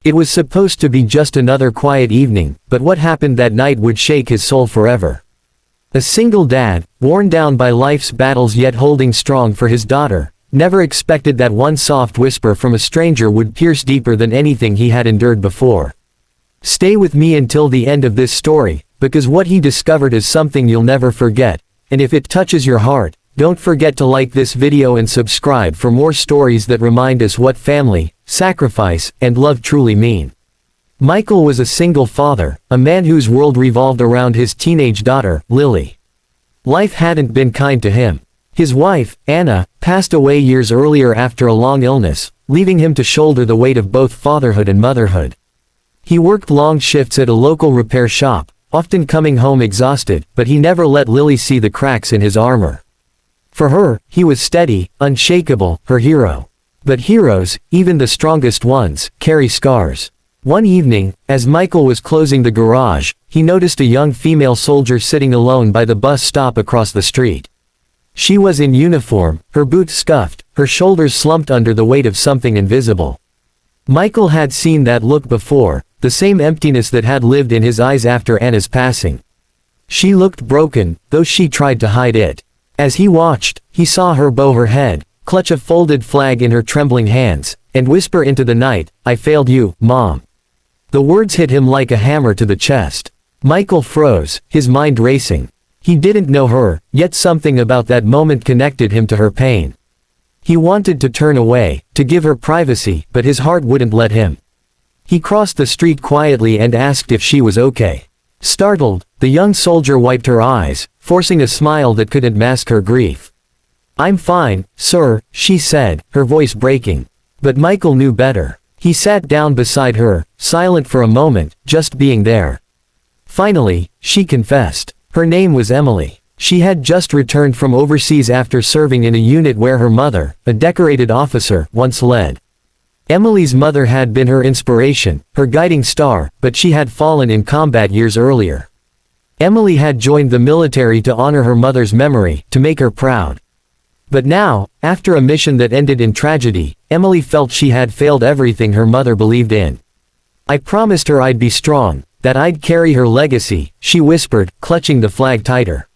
It was supposed to be just another quiet evening, but what happened that night would shake his soul forever. A single dad, worn down by life's battles yet holding strong for his daughter, never expected that one soft whisper from a stranger would pierce deeper than anything he had endured before. Stay with me until the end of this story, because what he discovered is something you'll never forget, and if it touches your heart, don't forget to like this video and subscribe for more stories that remind us what family, sacrifice, and love truly mean. Michael was a single father, a man whose world revolved around his teenage daughter, Lily. Life hadn't been kind to him. His wife, Anna, passed away years earlier after a long illness, leaving him to shoulder the weight of both fatherhood and motherhood. He worked long shifts at a local repair shop, often coming home exhausted, but he never let Lily see the cracks in his armor. For her, he was steady, unshakable, her hero. But heroes, even the strongest ones, carry scars. One evening, as Michael was closing the garage, he noticed a young female soldier sitting alone by the bus stop across the street. She was in uniform, her boots scuffed, her shoulders slumped under the weight of something invisible. Michael had seen that look before, the same emptiness that had lived in his eyes after Anna's passing. She looked broken, though she tried to hide it. As he watched, he saw her bow her head, clutch a folded flag in her trembling hands, and whisper into the night, "I failed you, Mom." The words hit him like a hammer to the chest. Michael froze, his mind racing. He didn't know her, yet something about that moment connected him to her pain. He wanted to turn away, to give her privacy, but his heart wouldn't let him. He crossed the street quietly and asked if she was okay. Startled, the young soldier wiped her eyes, forcing a smile that couldn't mask her grief. "I'm fine, sir," she said, her voice breaking. But Michael knew better. He sat down beside her, silent for a moment, just being there. Finally, she confessed. Her name was Emily. She had just returned from overseas after serving in a unit where her mother, a decorated officer, once led. Emily's mother had been her inspiration, her guiding star, but she had fallen in combat years earlier. Emily had joined the military to honor her mother's memory, to make her proud. But now, after a mission that ended in tragedy, Emily felt she had failed everything her mother believed in. "I promised her I'd be strong, that I'd carry her legacy," she whispered, clutching the flag tighter.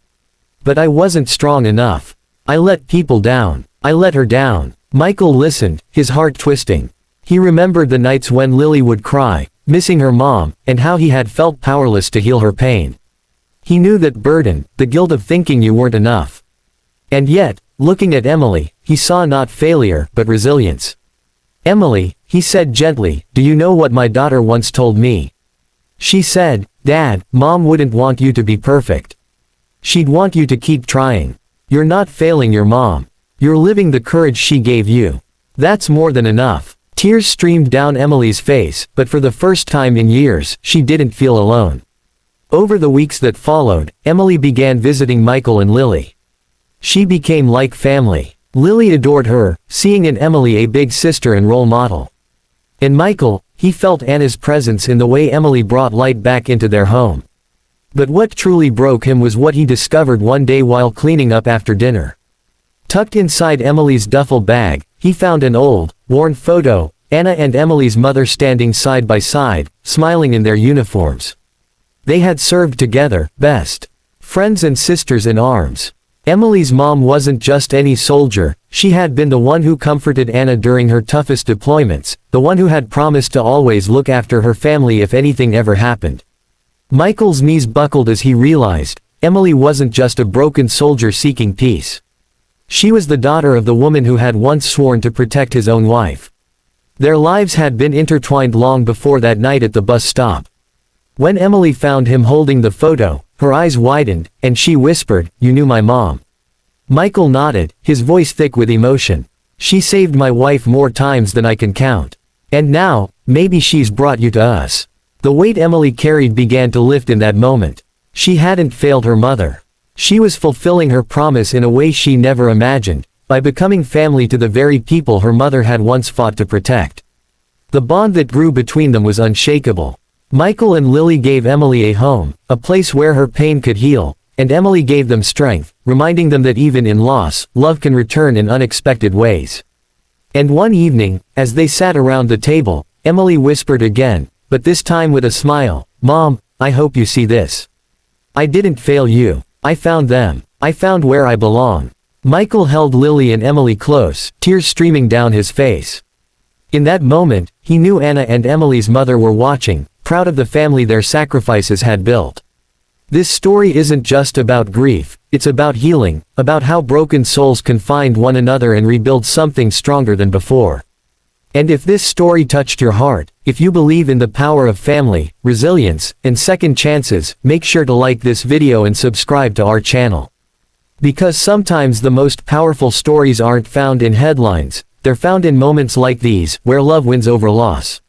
"But I wasn't strong enough. I let people down. I let her down." Michael listened, his heart twisting. He remembered the nights when Lily would cry, missing her mom, and how he had felt powerless to heal her pain. He knew that burden, the guilt of thinking you weren't enough. And yet, looking at Emily, he saw not failure, but resilience. "Emily," he said gently, "do you know what my daughter once told me?" She said, "Dad, Mom wouldn't want you to be perfect. She'd want you to keep trying. You're not failing your mom. You're living the courage she gave you. That's more than enough." Tears streamed down Emily's face, but for the first time in years, she didn't feel alone. Over the weeks that followed, Emily began visiting Michael and Lily. She became like family. Lily adored her, seeing in Emily a big sister and role model. And Michael, he felt Anna's presence in the way Emily brought light back into their home. But what truly broke him was what he discovered one day while cleaning up after dinner. Tucked inside Emily's duffel bag, he found an old, worn photo, Anna and Emily's mother standing side by side, smiling in their uniforms. They had served together, best friends and sisters in arms. Emily's mom wasn't just any soldier, she had been the one who comforted Anna during her toughest deployments, the one who had promised to always look after her family if anything ever happened. Michael's knees buckled as he realized, Emily wasn't just a broken soldier seeking peace. She was the daughter of the woman who had once sworn to protect his own wife. Their lives had been intertwined long before that night at the bus stop. When Emily found him holding the photo, her eyes widened, and she whispered, "You knew my mom." Michael nodded, his voice thick with emotion. "She saved my wife more times than I can count. And now, maybe she's brought you to us." The weight Emily carried began to lift in that moment. She hadn't failed her mother. She was fulfilling her promise in a way she never imagined, by becoming family to the very people her mother had once fought to protect. The bond that grew between them was unshakable. Michael and Lily gave Emily a home, a place where her pain could heal, and Emily gave them strength, reminding them that even in loss, love can return in unexpected ways. And one evening, as they sat around the table, Emily whispered again, but this time with a smile. "Mom, I hope you see this. I didn't fail you. I found them. I found where I belong." Michael held Lily and Emily close, tears streaming down his face. In that moment, he knew Anna and Emily's mother were watching, proud of the family their sacrifices had built. This story isn't just about grief, it's about healing, about how broken souls can find one another and rebuild something stronger than before. And if this story touched your heart, if you believe in the power of family, resilience, and second chances, make sure to like this video and subscribe to our channel. Because sometimes the most powerful stories aren't found in headlines, they're found in moments like these, where love wins over loss.